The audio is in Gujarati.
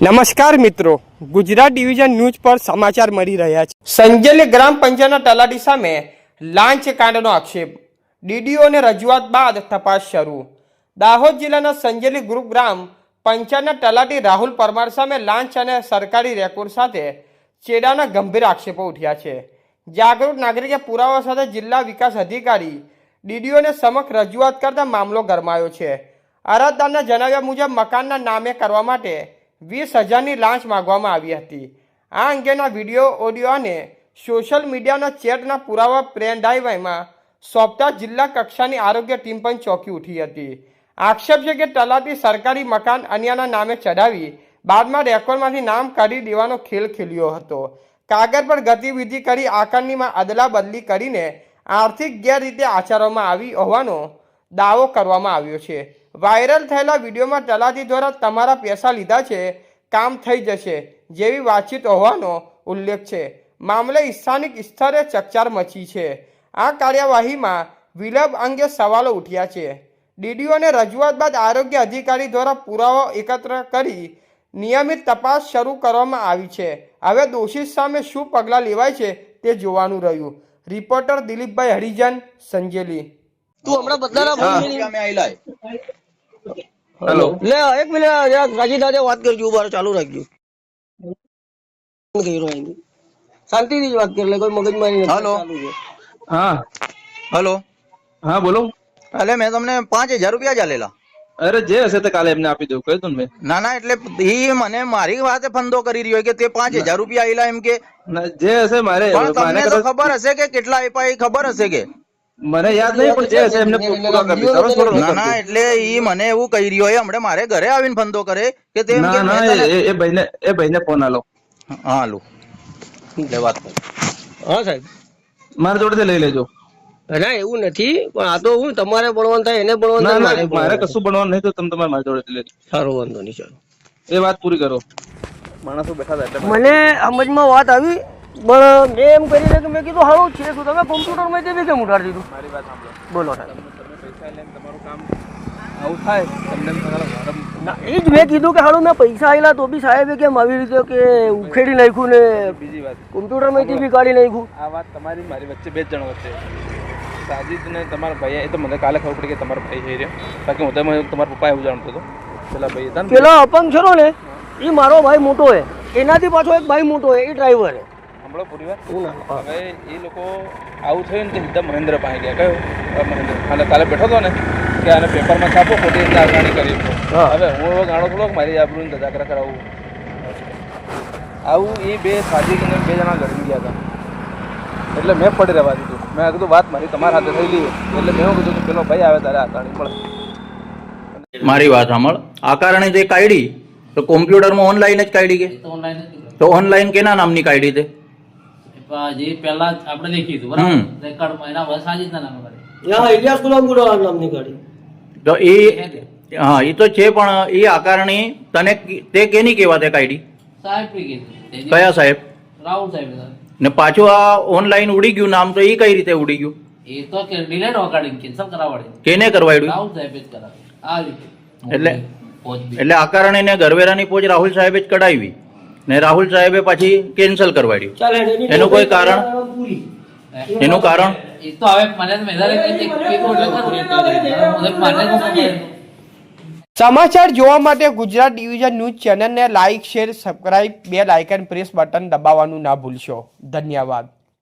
નમસ્કાર મિત્રો, ગુજરાત ડિવિઝન ન્યૂઝ પર સમાચાર મળી રહ્યા છે। સંજેલી ગ્રામ પંચાયતના તલાટી સામે લાંચ કાંડનો આક્ષેપ, ડીડીઓને રજૂઆત બાદ તપાસ શરૂ। દાહોદ જિલ્લાના સંજેલી ગ્રુપ ગ્રામ પંચાયતના તલાટી રાહુલ પરમાર સામે લાંચ અને સરકારી રેકોર્ડ સાથે ચેડાના ગંભીર આક્ષેપો ઉઠ્યા છે। જાગૃત નાગરિકે પુરાવા સાથે જિલ્લા વિકાસ અધિકારી ડીડીઓને સમક્ષ રજૂઆત કરતા મામલો ગરમાયો છે। અરજદારના જણાવ્યા મુજબ મકાનના નામે કરવા માટે 20,000ની લાંચ માંગવામાં આવી હતી। આ અંગેના વિડીયો, ઓડિયો અને સોશિયલ મીડિયાના ચેટના પુરાવા પેન ડ્રાઈવમાં સોંપતા જિલ્લા કક્ષાની આરોગ્ય ટીમ પણ ચોંકી ઉઠી હતી। આક્ષેપ છે કે તલાટી સરકારી મકાન અન્યના નામે ચડાવી બાદમાં રેકોર્ડમાંથી નામ કાઢી દેવાનો ખેલ ખેલ્યો હતો। કાગળ પર ગતિવિધિ કરી આકારણીમાં અદલા બદલી કરીને આર્થિક ગેરરીતિ આચરવામાં આવી હોવાનો દાવો કરવામાં આવ્યો છે। વાયરલ થયેલા વિડીયોમાં તલાટી દ્વારા તમારા પૈસા લીધા છે, કામ થઈ જશે જેવી વાતચીત હોવાનો ઉલ્લેખ છે। મામલે સ્થાનિક સ્તરે ચકચાર મચી છે। આ કાર્યવાહીમાં વિલંબ અંગે સવાલો ઉઠ્યા છે। ડીડીઓને રજૂઆત બાદ આરોગ્ય અધિકારી દ્વારા પુરાવો એકત્ર કરી નિયમિત તપાસ શરૂ કરવામાં આવી છે। હવે દોષિત સામે શું પગલાં લેવાય છે તે જોવાનું રહ્યું। રિપોર્ટર દિલીપભાઈ હરિજન, સંજેલી। તું હમણાં બદલાના હેલો લે એક મિનિટ રાજી દાદા વાત કરજો, ઉભા ચાલુ રાખજો। શાંતિથી વાત કરી લે, કોઈ મગજમારી નથી। હેલો ચાલુ છે। हाँ हेलो हाँ बोलो। अरे मैं તમને 5,000 રૂપિયા ચાલેલા। અરે જે હશે તે કાલે એમને આપી દઉં, કહી દઉં ને મેં। ના ના એટલે ઈ મને મારી વાતે ફંદો કરી રહ્યો કે તે 5,000 રૂપિયા આયેલા એમ કે। ના, જે હશે મારે પણ તમને મને તો કદાચ- ખબર હશે કે કેટલા આપ્યા એ ખબર હશે કે? મને યાદ નહીં, પણ જે હશે એમને પૂરા કરી દઈશ। હવે થોડો ના ના એટલે ઈ મને એવું કહી રહ્યો એ હમણાં મારે ઘરે આવીને ફંદો કરે કે તે એમ ના કે ના મેં તને- એ ભાઈને ફોન આલો, હા હાલો લે વાત કર। હા સાહેબ, મારા જોડેથી લઈ લેજો। ના એવું નથી, પણ આ તો હું તમારે ભણવાનું થાય એને ભણવાનું ના થાય, ના મારે કશું બનવાનું નહીં, તો તમે તમારે મારા જોડેથી લેજો। સારો વાંધો નહીં, ચાલો। એ વાત પૂરી કરો। માણસો બેઠા હતા એટલે મને સમજમાં વાત આવી, પણ મેં એમ કરીને કે મેં કીધું હારું છે શું તમે કોમ્પ્યુટરમાં તે બી કેમ ઉઠાડી દીધું? મારી વાત સાંભળો। બોલો સાહેબ। તમે પૈસા લઈને તમારું કામ આવું થાય તમને એમ થશે ના એ જ મેં કીધું કે હારું મેં પૈસા આવેલા તો બી સાહેબે કેમ આવી રીતે કે ઉખેડી નાખ્યું ને બીજી વાત, કોમ્પ્યુટરમાંથી બી કાઢી નાખ્યું। આ વાત તમારી મારી વચ્ચે બે જ જણ વચ્ચે। સાજીદ ને તમારા ભાઈ, એ તો મને કાલે ખબર પડી કે તમારો ભાઈ છે રહ્યો, બાકી હું તો તમારા પપ્પા એવું જાણતો હતો। પેલા ભાઈ હતા ને, પેલો અપંગ છરો ને એ મારો ભાઈ મોટો હે, એનાથી પાછો એક ભાઈ મોટો હે, એ ડ્રાઈવર હે। સાંભળો પૂરી વાત। હું ના હવે એ લોકો આવું થયું ને તો સીધા મહેન્દ્ર પાસે ગયા। કયો મહેન્દ્ર? અને કાલે બેઠો હતો ને કે આને પેપરમાં છાપો, ખોટી રીતે આગાણી કરી છે। હા। હવે હું એવો ગાણો થોડો મારી આબરૂને ધજાકરા કરાવું આવું એ બે સાજીદ અને બે જણા લડી ગયા હતા, એટલે મેં પડી રહેવા દીધું। મેં કીધું વાત મારી તમારા હાથે થયેલી, એટલે મેં એવું કીધું કે પેલો ભાઈ આવે તારે આગાણી મળે। મારી વાત સાંભળ, આ કારણે તે કાઢી તો કોમ્પ્યુટરમાં ઓનલાઈન જ કાઢી કે તો ઓનલાઈન કેના નામની કાઢી તે? જે પહેલા આપણે લખી હતું બરાબર, રેકોર્ડમાં એના વર્ષ સાજીદના નામે કાઢી। યા ઇલિયાસ ગુલામ ગુડા નામની ગાડી તો એ હા એ તો છે, પણ એ આકારણી તને તે કેની કેવા તે કાઢી? સાહેબ બી કીધું। કયા સાહેબ? રાહુલ સાહેબ હતા। ને પાછું આ ઓનલાઈન ઉડી ગયું નામ, તો એ કઈ રીતે ઉડી ગયું? એ તો કે ડિલેટ વગાડી કેન્સલ કરાવડી, કેને કરવાડ્યું? રાહુલ સાહેબે જ કરાવી આ રીતે। એટલે પહોંચ બી એટલે આકારણી ને ગરવેરાની પોચ રાહુલ સાહેબે જ કઢાવી ને રાહુલ સાહેબે પછી કેન્સલ કરવાડ્યું। ચાલે એનું કોઈ કારણ? એનું કારણ? એ તો હવે મને મેદાને કીધું એટલે મને સમાચાર જોવા માટે ગુજરાત ડિવિઝન ન્યૂઝ ચેનલને like, share, subscribe, bell icon press button દબાવવાનું ના ભૂલશો। ધન્યવાદ।